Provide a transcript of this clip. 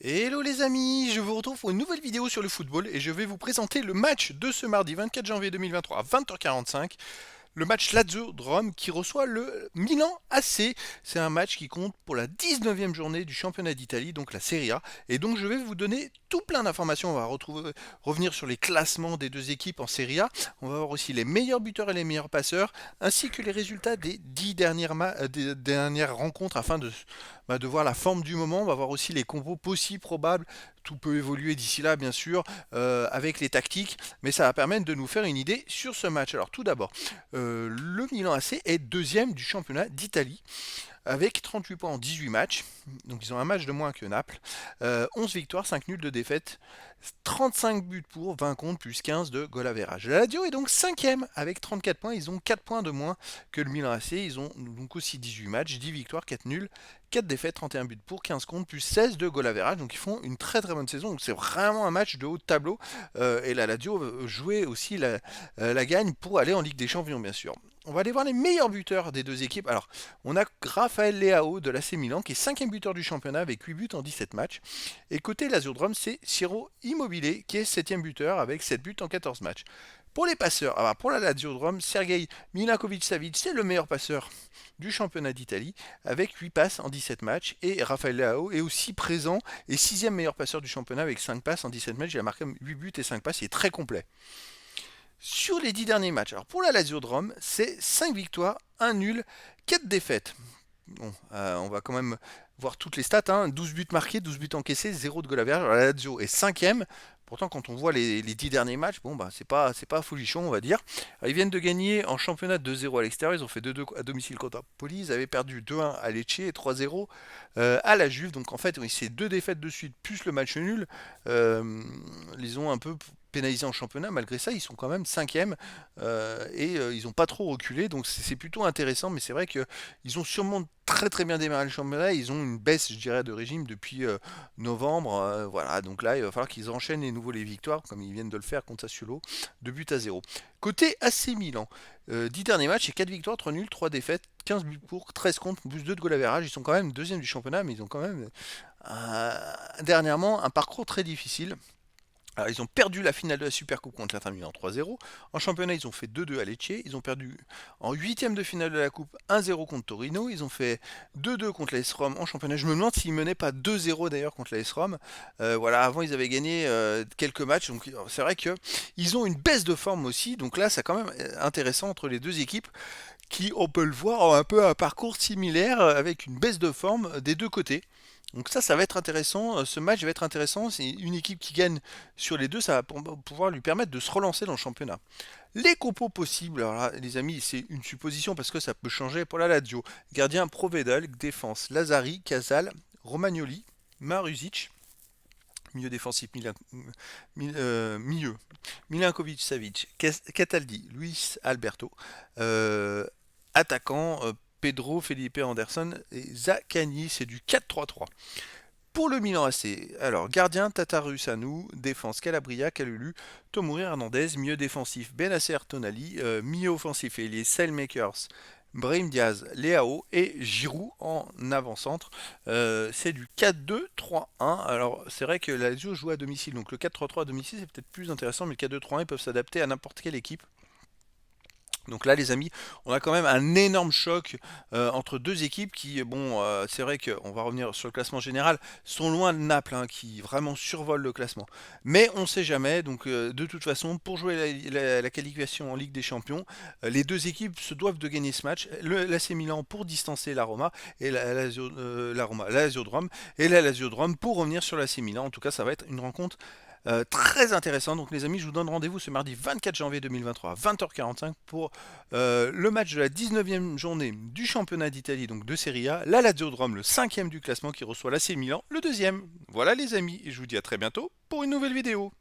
Hello les amis, je vous retrouve pour une nouvelle vidéo sur le football et je vais vous présenter le match de ce mardi 24 janvier 2023 à 20h45. Le match Lazio-Rome qui reçoit le Milan AC. C'est un match qui compte pour la 19e journée du championnat d'Italie, donc la Serie A. Et donc je vais vous donner tout plein d'informations. On va revenir sur les classements des deux équipes en Serie A. On va voir aussi les meilleurs buteurs et les meilleurs passeurs, ainsi que les résultats des 10 des dernières rencontres afin de voir la forme du moment. On va voir aussi les combos possibles, probables. Tout peut évoluer d'ici là, bien sûr, avec les tactiques, mais ça va permettre de nous faire une idée sur ce match. Alors tout d'abord, le Milan AC est deuxième du championnat d'Italie avec 38 points en 18 matchs. Donc ils ont un match de moins que Naples. 11 victoires, 5 nuls de défaite. 35 buts pour, 20 contre, plus 15 de goal average. La Lazio est donc cinquième avec 34 points. Ils ont 4 points de moins que le Milan AC. Ils ont donc aussi 18 matchs, 10 victoires, 4 nuls, 4 défaites, 31 buts pour, 15 contre, plus 16 de goal average. Donc ils font une très très bonne saison. Donc c'est vraiment un match de haut de tableau. Et la Lazio jouait aussi la gagne pour aller en Ligue des Champions, bien sûr. On va aller voir les meilleurs buteurs des deux équipes. Alors, on a Raphaël Leao de l'AC Milan qui est 5e buteur du championnat avec 8 buts en 17 matchs. Et côté Lazio de Rome, c'est Ciro Immobile qui est 7e buteur avec 7 buts en 14 matchs. Pour les passeurs, alors pour la Lazio de Rome, Sergei Milinkovic-Savic, c'est le meilleur passeur du championnat d'Italie avec 8 passes en 17 matchs. Et Raphaël Leao est aussi présent et 6e meilleur passeur du championnat avec 5 passes en 17 matchs. Il a marqué 8 buts et 5 passes, il est très complet. Sur les 10 derniers matchs, alors pour la Lazio de Rome, c'est 5 victoires, 1 nul, 4 défaites. Bon, on va quand même voir toutes les stats, hein. 12 buts marqués, 12 buts encaissés, 0 de goal average. Alors, la Lazio est 5e. Pourtant, quand on voit les 10 derniers matchs, bon, bah, c'est pas folichon, on va dire. Alors, ils viennent de gagner en championnat 2-0 à l'extérieur. Ils ont fait 2-2 à domicile contre Napoli. Ils avaient perdu 2-1 à Lecce et 3-0 à la Juve. Donc, en fait, oui, c'est deux défaites de suite, plus le match nul. Les ont un peu pénalisés en championnat. Malgré ça, ils sont quand même 5e et ils n'ont pas trop reculé. Donc, c'est plutôt intéressant. Mais c'est vrai qu'ils ont sûrement très très bien démarré le championnat. Ils ont une baisse, je dirais, de régime depuis novembre. Voilà, donc là, il va falloir qu'ils enchaînent les victoires, comme ils viennent de le faire contre Sassuolo, 2 buts à 0. Côté AC Milan, 10 derniers matchs, c'est 4 victoires, 3 nuls, 3 défaites, 15 buts pour, 13 contre, plus 2 de goal average. Ils sont quand même deuxième du championnat, mais ils ont quand même dernièrement un parcours très difficile. Alors, ils ont perdu la finale de la Supercoupe contre l'Inter Milan 3-0. En championnat, ils ont fait 2-2 à Lecce. Ils ont perdu en huitième de finale de la Coupe 1-0 contre Torino. Ils ont fait 2-2 contre l'AS Rome en championnat. Je me demande s'ils menaient pas 2-0 d'ailleurs contre l'AS Rome. Voilà, avant, ils avaient gagné quelques matchs. Donc, c'est vrai qu'ils ont une baisse de forme aussi. Donc là, c'est quand même intéressant entre les deux équipes qui, on peut le voir, ont un peu un parcours similaire avec une baisse de forme des deux côtés. Donc ça va être intéressant. Ce match va être intéressant. C'est une équipe qui gagne sur les deux. Ça va pouvoir lui permettre de se relancer dans le championnat. Les compos possibles, alors là, les amis, c'est une supposition parce que ça peut changer pour la Lazio. Gardien Provedel, défense Lazzari, Casal, Romagnoli, Maruzic. Milieu défensif, milieu. Milinkovic Savic, Cataldi, Luis Alberto. Euh, Attaquant, Pedro Felipe Anderson et Zaccagni, c'est du 4-3-3. Pour le Milan AC, alors gardien Tataru Sanu, défense Calabria, Calulu, Tomori Hernandez, milieu défensif Benasser Tonali, milieu offensif et les Sailmakers, Brahim Diaz, Leao et Giroud en avant-centre. C'est du 4-2-3-1. Alors c'est vrai que la Lazio joue à domicile, donc le 4-3-3 à domicile c'est peut-être plus intéressant, mais le 4-2-3-1 ils peuvent s'adapter à n'importe quelle équipe. Donc là, les amis, on a quand même un énorme choc entre deux équipes qui, bon, c'est vrai qu'on va revenir sur le classement général, sont loin de Naples, hein, qui vraiment survole le classement. Mais on ne sait jamais, donc de toute façon, pour jouer la qualification en Ligue des Champions, les deux équipes se doivent de gagner ce match. L'AC Milan pour distancer la Roma et la Lazio de Rome, et la Lazio de Rome pour revenir sur l'AC Milan. En tout cas, ça va être une rencontre très intéressant. Donc les amis, je vous donne rendez-vous ce mardi 24 janvier 2023 à 20h45 pour le match de la 19e journée du championnat d'Italie, donc de Serie A. La Lazio de Rome, le 5e du classement qui reçoit l'AC Milan, le 2e. Voilà les amis, et je vous dis à très bientôt pour une nouvelle vidéo.